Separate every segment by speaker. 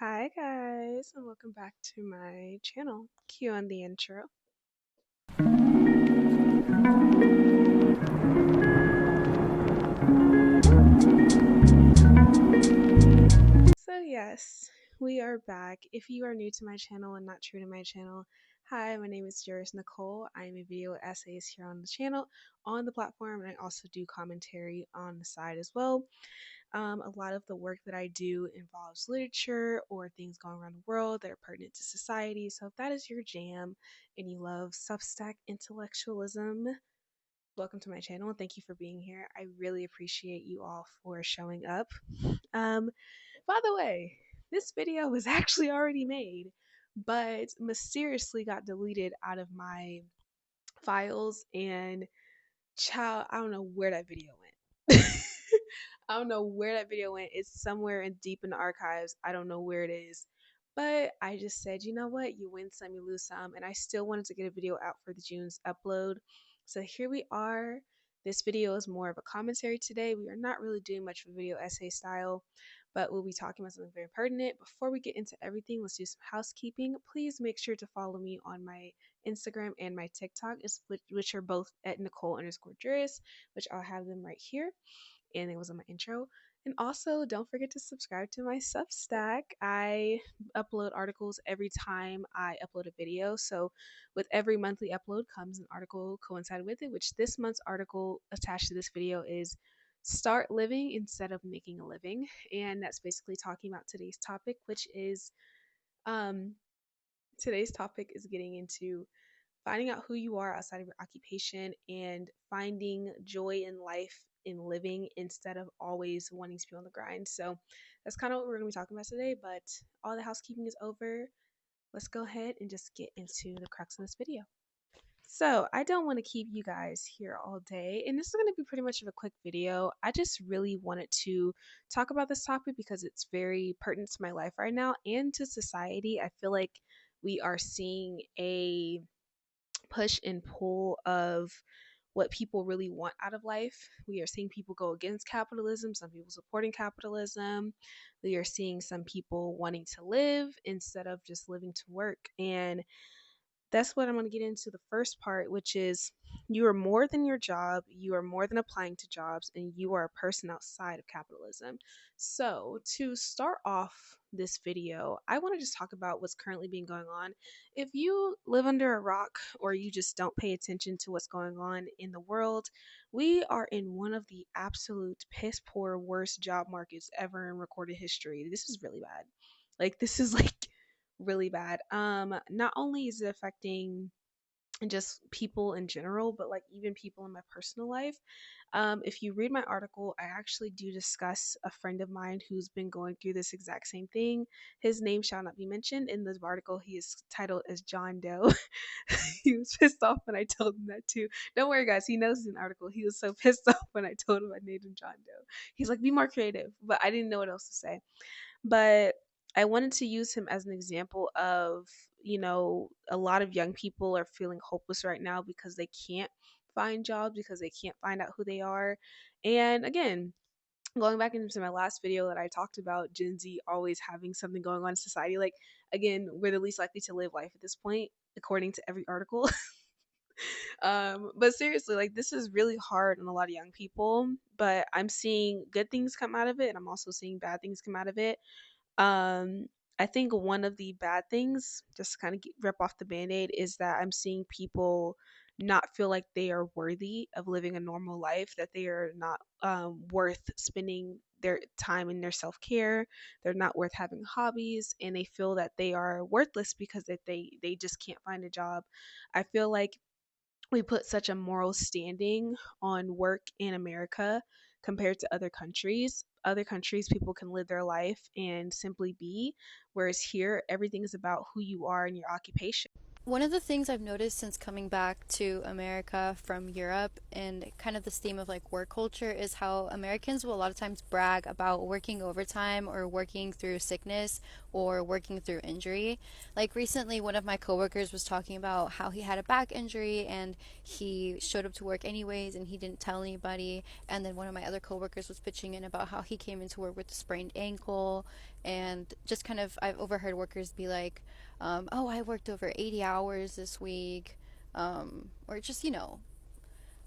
Speaker 1: Hi guys, and welcome back to my channel. Cue on the intro. So yes, we are back. If you are new to my channel and not true to my channel, hi, my name is Juris Nicole. I am a video essayist here on the channel, on the platform, and I also do commentary on the side as well. A lot of the work that I do involves literature or things going around the world that are pertinent to society. So if that is your jam and you love Substack intellectualism, welcome to my channel and thank you for being here. I really appreciate you all for showing up. Um, by the way, this video was actually already made, but mysteriously got deleted out of my files and child, I don't know where that video went. I don't know where that video went. It's somewhere in deep in the archives. I don't know where it is. But I just said, you know what? You win some, you lose some. And I still wanted to get a video out for the June's upload. So here we are. This video is more of a commentary today. We are not really doing much of a video essay style, but we'll be talking about something very pertinent. Before we get into everything, let's do some housekeeping. Please make sure to follow me on my Instagram and my TikTok, which are both at Nicole_Juris, which I'll have them right here. And it was on my intro. And also, don't forget to subscribe to my Substack. I upload articles every time I upload a video. So, with every monthly upload comes an article coincided with it, which this month's article attached to this video is Start Living Instead of Making a Living. And that's basically talking about today's topic, which is um, today's topic is getting into finding out who you are outside of your occupation and finding joy in life in living instead of always wanting to be on the grind. So that's kind of what we're going to be talking about today, but all the housekeeping is over. Let's go ahead and just get into the crux of this video. So I don't want to keep you guys here all day, and this is going to be pretty much of a quick video. I just really wanted to talk about this topic because it's very pertinent to my life right now and to society. I feel like we are seeing a push and pull of what people really want out of life. We are seeing people go against capitalism, some people supporting capitalism. We are seeing some people wanting to live instead of just living to work. And that's what I'm going to get into the first part, which is you are more than your job, you are more than applying to jobs, and you are a person outside of capitalism. So, to start off this video, I want to just talk about what's currently being going on. If you live under a rock or you just don't pay attention to what's going on in the world, we are in one of the absolute piss poor worst job markets ever in recorded history. This is really bad. This is really bad. Not only is it affecting just people in general, but like even people in my personal life. If you read my article, I actually do discuss a friend of mine who's been going through this exact same thing. His name shall not be mentioned in the article. He is titled as John Doe. He was pissed off when I told him that too. Don't worry, guys. He knows it's an article. He was so pissed off when I told him I named him John Doe. He's like, be more creative, but I didn't know what else to say. But I wanted to use him as an example of, a lot of young people are feeling hopeless right now because they can't find jobs, because they can't find out who they are. And again, going back into my last video that I talked about Gen Z always having something going on in society, like again, we're the least likely to live life at this point, according to every article. But seriously, like this is really hard on a lot of young people, but I'm seeing good things come out of it and I'm also seeing bad things come out of it. um, I think one of the bad things, just to kind of rip off the band-aid, is that I'm seeing people not feel like they are worthy of living a normal life, that they are not worth spending their time in their self-care, they're not worth having hobbies, and they feel that they are worthless because that they just can't find a job. I feel like we put such a moral standing on work in America compared to other countries. Other countries, people can live their life and simply be, whereas here, everything is about who you are and your occupation.
Speaker 2: One of the things I've noticed since coming back to America from Europe and kind of this theme of like work culture is how Americans will a lot of times brag about working overtime or working through sickness or working through injury. Like recently, one of my coworkers was talking about how he had a back injury and he showed up to work anyways and he didn't tell anybody. And then one of my other coworkers was pitching in about how he came into work with a sprained ankle And just kind of, I've overheard workers be like, oh, I worked over 80 hours this week. Or just,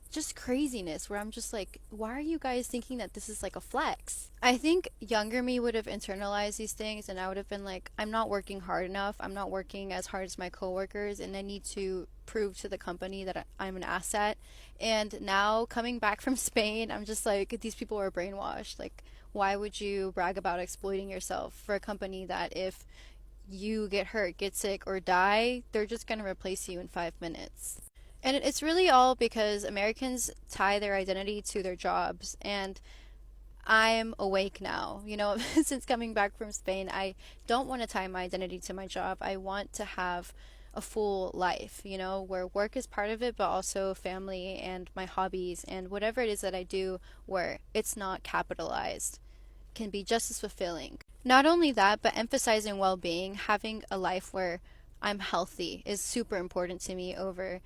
Speaker 2: just craziness where I'm just like, why are you guys thinking that this is like a flex? I think younger me would have internalized these things and I would have been like, I'm not working hard enough. I'm not working as hard as my coworkers and I need to prove to the company that I'm an asset. And now coming back from Spain, I'm just like, these people are brainwashed. Like, why would you brag about exploiting yourself for a company that if you get hurt, get sick, or die, they're just going to replace you in 5 minutes? And it's really all because Americans tie their identity to their jobs. And I'm awake now. Since coming back from Spain, I don't want to tie my identity to my job. I want to have a full life, where work is part of it, but also family and my hobbies and whatever it is that I do where it's not capitalized can be just as fulfilling. Not only that, but emphasizing well being, having a life where I'm healthy is super important to me over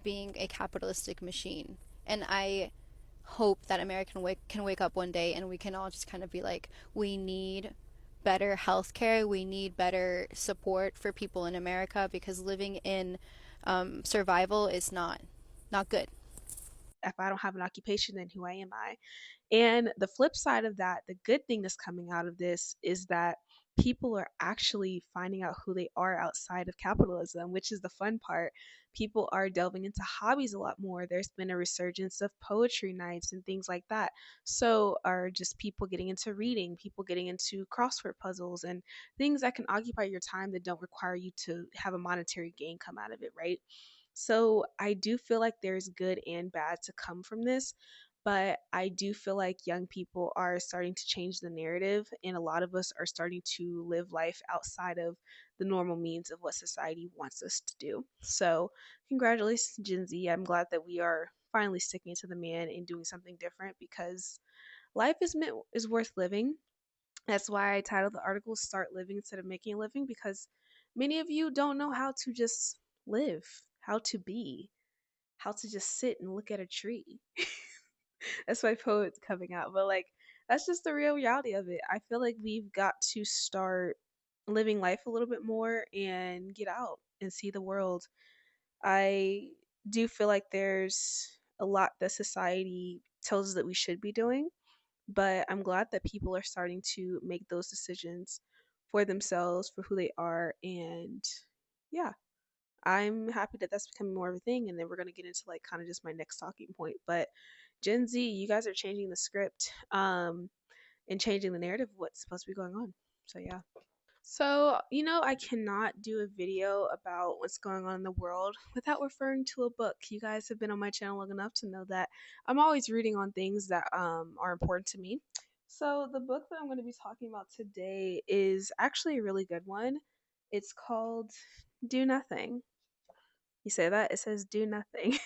Speaker 2: being a capitalistic machine. And I hope that can wake up one day and we can all just kind of be like, we need better healthcare, we need better support for people in America because living in survival is not good.
Speaker 1: If I don't have an occupation, then who am I? And the flip side of that, the good thing that's coming out of this is that people are actually finding out who they are outside of capitalism, which is the fun part. People are delving into hobbies a lot more. There's been a resurgence of poetry nights and things like that. So, are just people getting into reading, people getting into crossword puzzles and things that can occupy your time that don't require you to have a monetary gain come out of it, right? So I do feel like there's good and bad to come from this, but I do feel like young people are starting to change the narrative, and a lot of us are starting to live life outside of the normal means of what society wants us to do. So, congratulations, Gen Z. I'm glad that we are finally sticking to the man and doing something different because life is worth living. That's why I titled the article Start Living Instead of Making a Living, because many of you don't know how to just live, how to be, how to just sit and look at a tree. That's my poet's coming out. But like that's just the real reality of it. I feel like we've got to start living life a little bit more and get out and see the world. I do feel like there's a lot that society tells us that we should be doing, but I'm glad that people are starting to make those decisions for themselves, for who they are, and yeah, I'm happy that that's becoming more of a thing. And then we're gonna get into like kind of just my next talking point. But Gen Z, you guys are changing the script, and changing the narrative of what's supposed to be going on. So yeah. So, I cannot do a video about what's going on in the world without referring to a book. You guys have been on my channel long enough to know that I'm always reading on things that are important to me. So, the book that I'm going to be talking about today is actually a really good one. It's called Do Nothing. You say that? It says Do Nothing.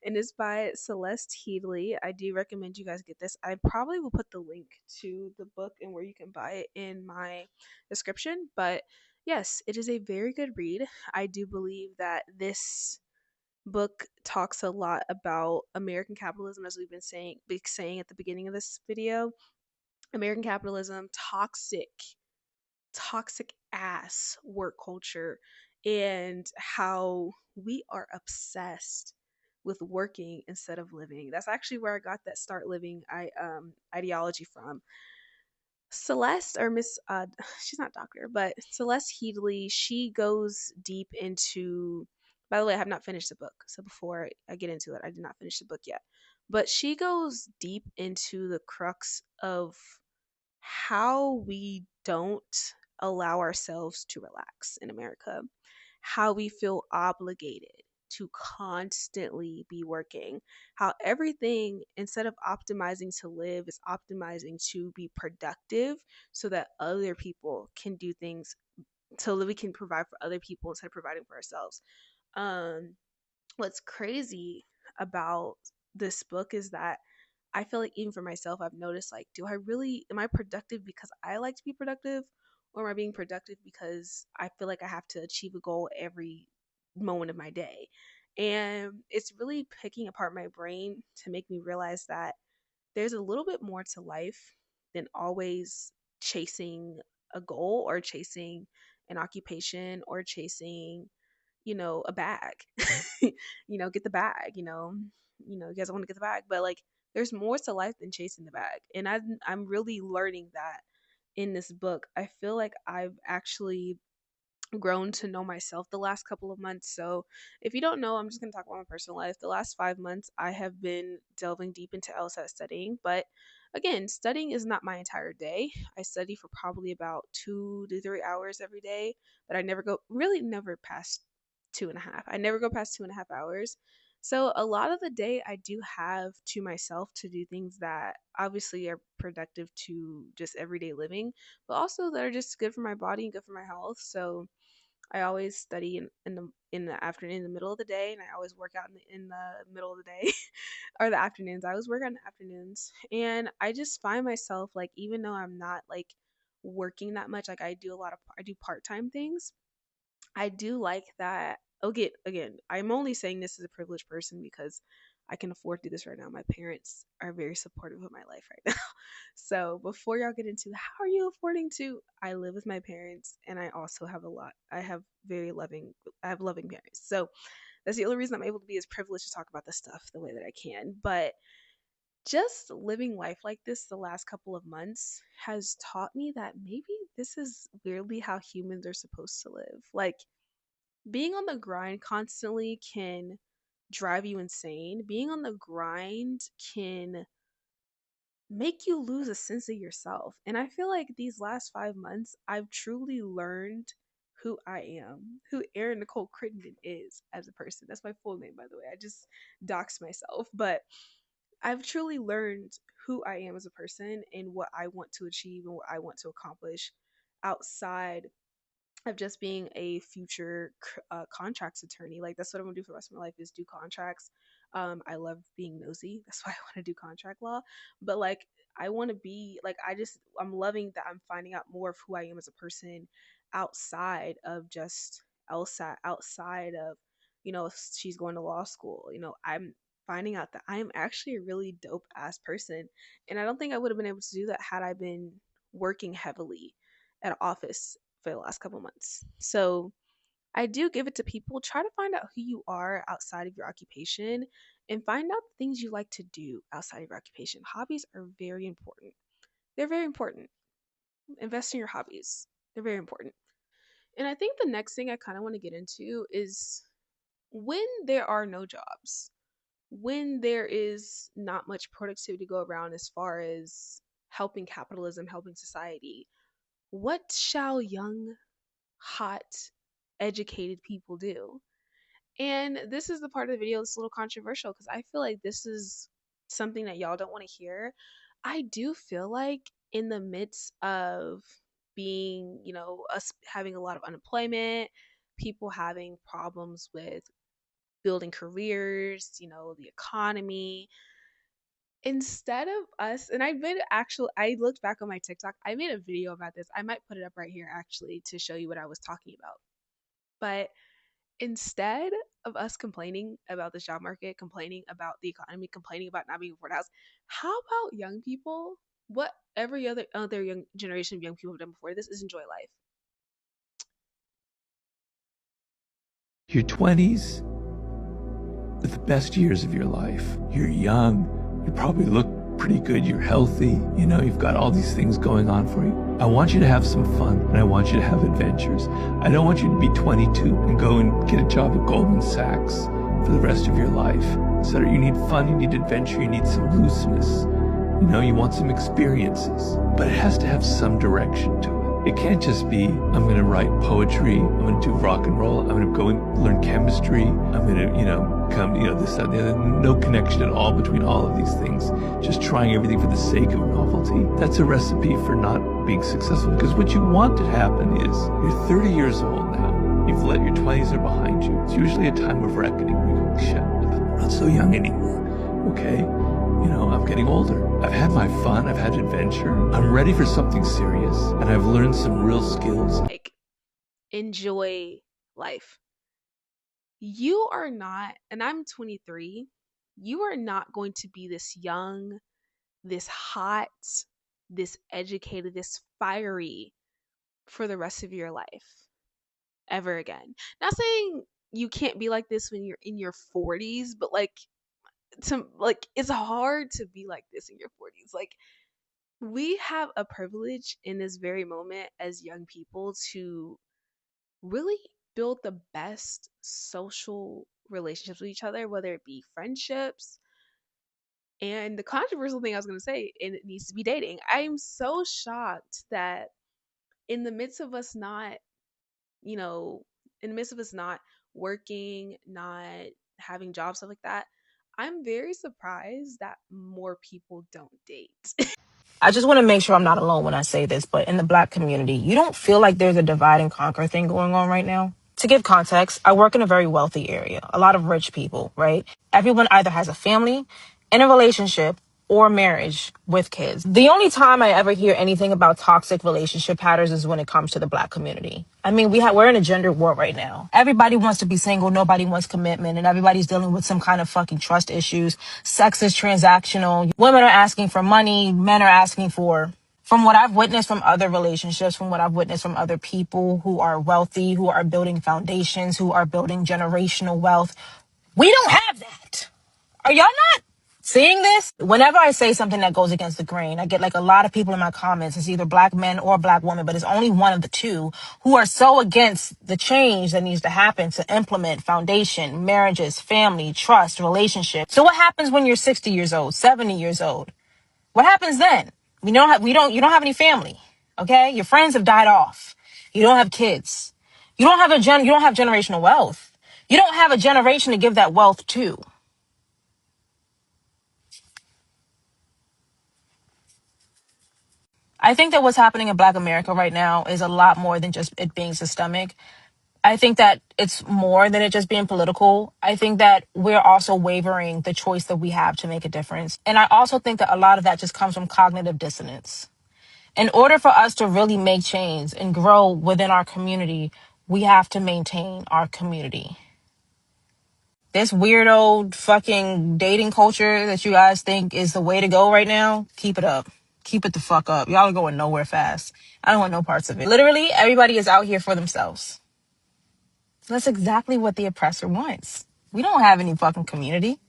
Speaker 1: And it's by Celeste Headlee. I do recommend you guys get this. I probably will put the link to the book and where you can buy it in my description. But yes, it is a very good read. I do believe that this book talks a lot about American capitalism, as we've been saying at the beginning of this video. American capitalism, toxic ass work culture, and how we are obsessed with working instead of living. That's actually where I got that start living ideology from. Celeste or Miss she's not doctor, but Celeste Headlee, she goes deep into, by the way, I have not finished the book. So before I get into it, I did not finish the book yet. But she goes deep into the crux of how we don't allow ourselves to relax in America, how we feel obligated to constantly be working, how everything, instead of optimizing to live, is optimizing to be productive so that other people can do things, so that we can provide for other people instead of providing for ourselves. Um, what's crazy about this book is that I feel like even for myself, I've noticed like, am I productive because I like to be productive? Or am I being productive because I feel like I have to achieve a goal every moment of my day? And it's really picking apart my brain to make me realize that there's a little bit more to life than always chasing a goal or chasing an occupation or chasing, a bag. Get the bag, you guys want to get the bag, but like there's more to life than chasing the bag. And I'm really learning that in this book. I feel like I've actually grown to know myself the last couple of months. So, if you don't know, I'm just going to talk about my personal life. The last 5 months, I have been delving deep into LSAT studying. But again, studying is not my entire day. I study for probably about 2 to 3 hours every day, but I never go, really never past 2.5. I never go past 2.5 hours. So, a lot of the day I do have to myself to do things that obviously are productive to just everyday living, but also that are just good for my body and good for my health. So, I always study in the afternoon, in the middle of the day, and I always work out in the middle of the day or the afternoons. I always work out in the afternoons, and I just find myself like, even though I'm not like working that much, like I do part time things. I do like that. Okay, again, I'm only saying this as a privileged person because I can afford to do this right now. My parents are very supportive of my life right now. So before y'all get into how are you affording to, I live with my parents and I also have a lot. I have loving parents. So that's the only reason I'm able to be as privileged to talk about this stuff the way that I can. But just living life like this the last couple of months has taught me that maybe this is weirdly how humans are supposed to live. Like being on the grind constantly can drive you insane. Being on the grind can make you lose a sense of yourself. And I feel like these last 5 months, I've truly learned who I am, who Erin Nicole Crittenden is as a person. That's my full name, by the way. I just doxed myself. But I've truly learned who I am as a person and what I want to achieve and what I want to accomplish outside of just being a future contracts attorney. Like that's what I'm gonna do for the rest of my life is do contracts. I love being nosy. That's why I want to do contract law. But like I want to be like I'm loving that I'm finding out more of who I am as a person outside of just Elsa, outside of she's going to law school. I'm finding out that I'm actually a really dope ass person, and I don't think I would have been able to do that had I been working heavily at an office for the last couple months. So I do give it to people. Try to find out who you are outside of your occupation and find out the things you like to do outside of your occupation. Hobbies are very important. They're very important. Invest in your hobbies. They're very important. And I think the next thing I kind of want to get into is when there are no jobs, when there is not much productivity to go around as far as helping capitalism, helping society, what shall young hot, educated people do? And this is the part of the video that's a little controversial because I feel like this is something that y'all don't want to hear. I do feel like in the midst of being, us having a lot of unemployment, people having problems with building careers, the economy, instead of us, and I looked back on my TikTok, I made a video about this. I might put it up right here actually to show you what I was talking about. But instead of us complaining about the job market, complaining about the economy, complaining about not being afforded a house, how about young people? What every other young generation of young people have done before this is enjoy life.
Speaker 3: Your 20s are the best years of your life. You're young. You probably look pretty good. You're healthy. You've got all these things going on for you. I want you to have some fun and I want you to have adventures. I don't want you to be 22 and go and get a job at Goldman Sachs for the rest of your life. So you need fun, you need adventure, you need some looseness. You want some experiences, but it has to have some direction to it. It can't just be, I'm going to write poetry, I'm going to do rock and roll, I'm going to go and learn chemistry, I'm going to, come, this, that, and the other. No connection at all between all of these things. Just trying everything for the sake of novelty. That's a recipe for not being successful, because what you want to happen is, you're 30 years old now, you've let your 20s are behind you. It's usually a time of reckoning where you go, shit, I'm not so young anymore, okay? I'm getting older. I've had my fun. I've had adventure. I'm ready for something serious. And I've learned some real skills.
Speaker 1: Like enjoy life. You are not, and I'm 23, you are not going to be this young, this hot, this educated, this fiery for the rest of your life ever again. Not saying you can't be like this when you're in your 40s, but like it's hard to be like this in your 40s. Like we have a privilege in this very moment as young people to really build the best social relationships with each other, whether it be friendships. And the controversial thing I was going to say, and it needs to be dating. I am so shocked that in the midst of us not, you know, in the midst of us not working, not having jobs, stuff like that, I'm very surprised that more people don't date.
Speaker 4: I just want to make sure I'm not alone when I say this, but in the Black community, you don't feel like there's a divide and conquer thing going on right now? To give context, I work in a very wealthy area, a lot of rich people, right? Everyone either has a family, in a relationship, or marriage with kids. The only time I ever hear anything about toxic relationship patterns is when it comes to the Black community. I mean, we're in a gender war right now. Everybody wants to be single, nobody wants commitment, and everybody's dealing with some kind of fucking trust issues. Sex is transactional. Women are asking for money, men are asking for, from what I've witnessed from other relationships, from what I've witnessed from other people who are wealthy, who are building foundations, who are building generational wealth, we don't have that. Are y'all not seeing this? Whenever I say something that goes against the grain, I get like a lot of people in my comments. It's either Black men or Black women, but it's only one of the two who are so against the change that needs to happen to implement foundation, marriages, family, trust, relationships. So what happens when you're 60 years old, 70 years old? What happens then? You don't have any family. Okay. Your friends have died off. You don't have kids. You don't have generational wealth. You don't have a generation to give that wealth to. I think that what's happening in Black America right now is a lot more than just it being systemic. I think that it's more than it just being political. I think that we're also wavering the choice that we have to make a difference. And I also think that a lot of that just comes from cognitive dissonance. In order for us to really make change and grow within our community, we have to maintain our community. This weirdo fucking dating culture that you guys think is the way to go right now, keep it up. Keep it the fuck up. Y'all are going nowhere fast. I don't want no parts of it. Literally, everybody is out here for themselves. That's exactly what the oppressor wants. We don't have any fucking community.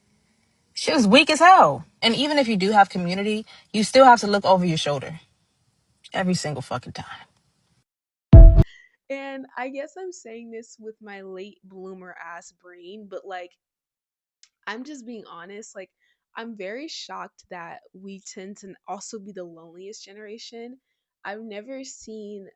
Speaker 4: Shit is weak as hell. And even if you do have community, you still have to look over your shoulder every single fucking time.
Speaker 1: And I guess I'm saying this with my late bloomer ass brain, but like I'm just being honest, like I'm very shocked that we tend to also be the loneliest generation. I've never seen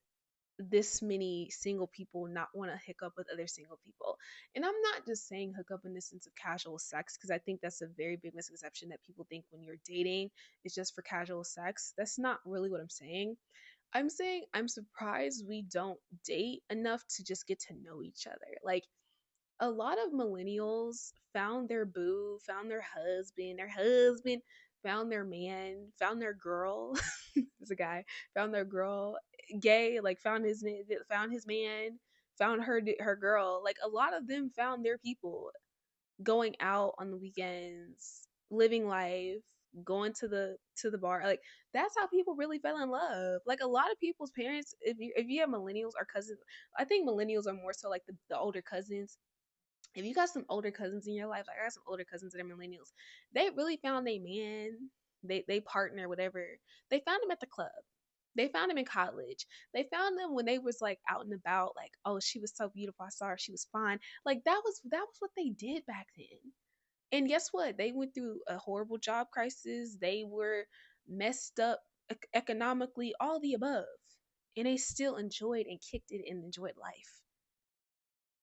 Speaker 1: this many single people not want to hook up with other single people. And I'm not just saying hook up in the sense of casual sex, because I think that's a very big misconception that people think when you're dating it's just for casual sex. That's not really what I'm saying. I'm saying I'm surprised we don't date enough to just get to know each other. Like a lot of millennials found their boo, found their husband, found their man, found their girl. There's a guy, found their girl, gay, like found his man, found her girl. Like a lot of them found their people, going out on the weekends, living life, going to the bar. Like that's how people really fell in love. Like a lot of people's parents, if you have millennials or cousins, I think millennials are more so like the older cousins. If you got some older cousins in your life, like I got some older cousins that are millennials, they really found their man, they partner, whatever. They found him at the club. They found him in college. They found them when they was like out and about, like, oh, she was so beautiful. I saw her, she was fine. Like that was what they did back then. And guess what? They went through a horrible job crisis. They were messed up economically, all the above. And they still enjoyed and kicked it and enjoyed life.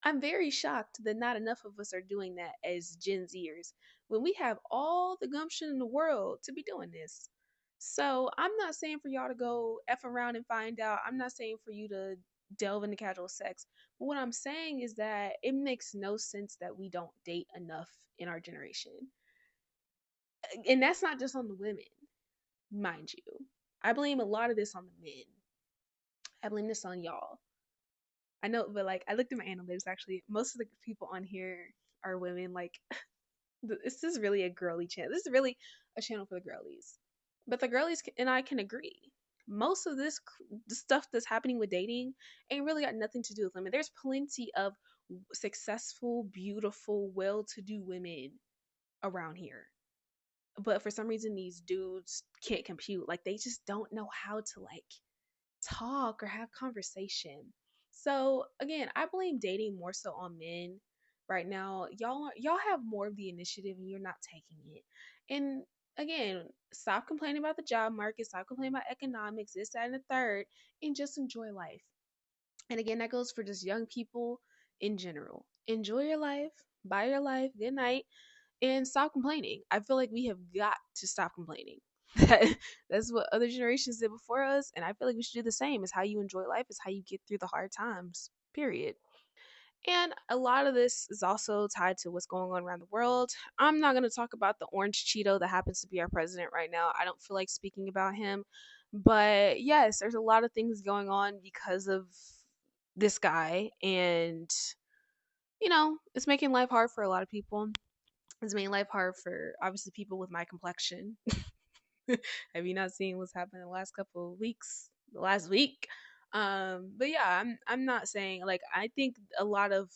Speaker 1: I'm very shocked that not enough of us are doing that as Gen Zers when we have all the gumption in the world to be doing this. So I'm not saying for y'all to go F around and find out. I'm not saying for you to delve into casual sex. But what I'm saying is that it makes no sense that we don't date enough in our generation. And that's not just on the women, mind you. I blame a lot of this on the men. I blame this on y'all. I know, but like I looked at my analytics actually. Most of the people on here are women. Like this is really a girly channel. This is really a channel for the girlies. But the girlies and I can agree. Most of the stuff that's happening with dating ain't really got nothing to do with women. There's plenty of successful, beautiful, well-to-do women around here. But for some reason these dudes can't compute. Like they just don't know how to like talk or have conversation. So again, I blame dating more so on men right now. Y'all have more of the initiative and you're not taking it. And again, stop complaining about the job market, stop complaining about economics, this, that, and the third, and just enjoy life. And again, that goes for just young people in general. Enjoy your life, buy your life, good night, and stop complaining. I feel like we have got to stop complaining. That's what other generations did before us, and I feel like we should do the same. Is how you enjoy life, is how you get through the hard times. Period. And a lot of this is also tied to what's going on around the world. I'm not going to talk about the orange Cheeto that happens to be our president right now. I don't feel like speaking about him. But yes, there's a lot of things going on because of this guy. And, it's making life hard for a lot of people. It's making life hard for obviously people with my complexion. Have you not seen what's happened in the last couple of weeks? The last week. But yeah, I'm not saying like I think a lot of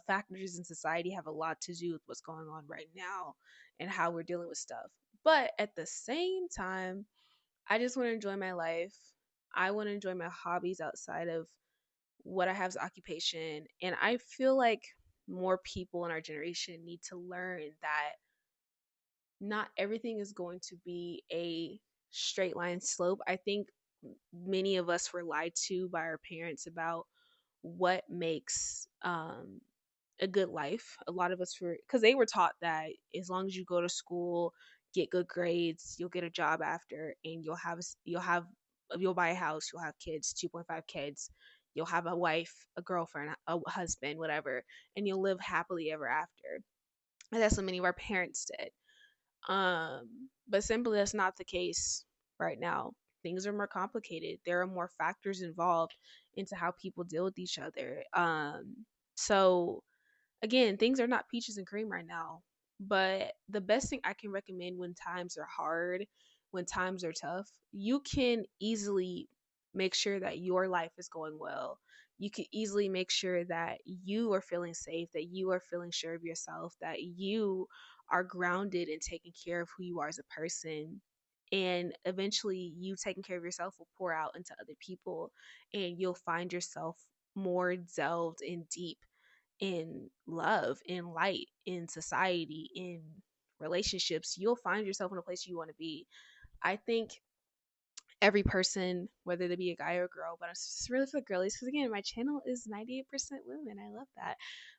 Speaker 1: factors in society have a lot to do with what's going on right now and how we're dealing with stuff. But at the same time, I just want to enjoy my life. I want to enjoy my hobbies outside of what I have as occupation. And I feel like more people in our generation need to learn that not everything is going to be a straight line slope. I think many of us were lied to by our parents about what makes a good life. A lot of us were, because they were taught that as long as you go to school, get good grades, you'll get a job after, and you'll buy a house, you'll have kids, 2.5 kids, you'll have a wife, a girlfriend, a husband, whatever, and you'll live happily ever after. And that's what many of our parents did. But simply that's not the case right now. Things are more complicated. There are more factors involved into how people deal with each other. So again, things are not peaches and cream right now. But the best thing I can recommend when times are hard, when times are tough, you can easily make sure that your life is going well. You can easily make sure that you are feeling safe, that you are feeling sure of yourself, that you are grounded and taking care of who you are as a person. And eventually, you taking care of yourself will pour out into other people, and you'll find yourself more delved in deep in love, in light, in society, in relationships. You'll find yourself in a place you want to be. I think every person, whether they be a guy or a girl, but it's just really for the girlies because again, my channel is 98% women. I love that.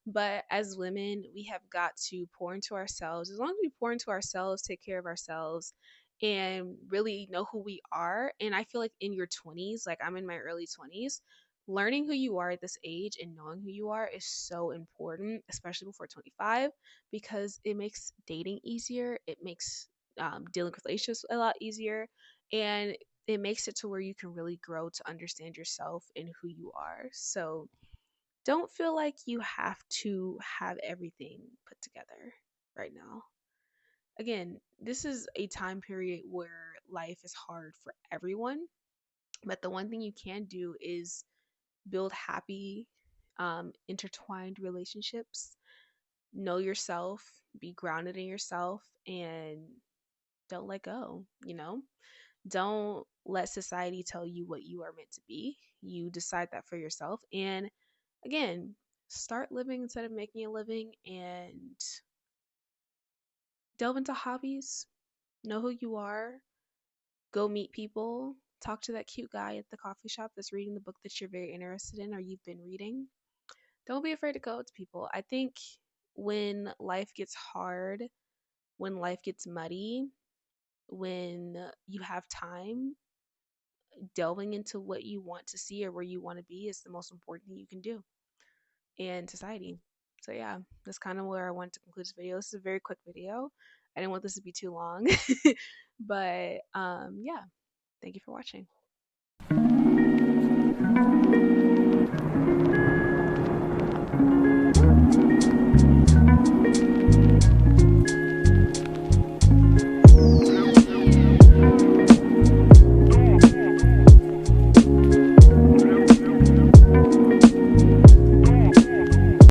Speaker 1: But as women, we have got to pour into ourselves. As long as we pour into ourselves, take care of ourselves, and really know who we are. And I feel like in your 20s, like I'm in my early 20s, learning who you are at this age and knowing who you are is so important, especially before 25, because it makes dating easier. It makes dealing with relationships a lot easier. And it makes it to where you can really grow to understand yourself and who you are. So don't feel like you have to have everything put together right now. Again, this is a time period where life is hard for everyone, but the one thing you can do is build happy, intertwined relationships, know yourself, be grounded in yourself, and don't let go. Don't let society tell you what you are meant to be. You decide that for yourself. And again, start living instead of making a living and delve into hobbies. Know who you are. Go meet people. Talk to that cute guy at the coffee shop that's reading the book that you're very interested in or you've been reading. Don't be afraid to go to people. I think when life gets hard, when life gets muddy, when you have time, delving into what you want to see or where you want to be is the most important thing you can do in society. So yeah, that's kind of where I wanted to conclude this video. This is a very quick video. I didn't want this to be too long. But yeah, thank you for watching.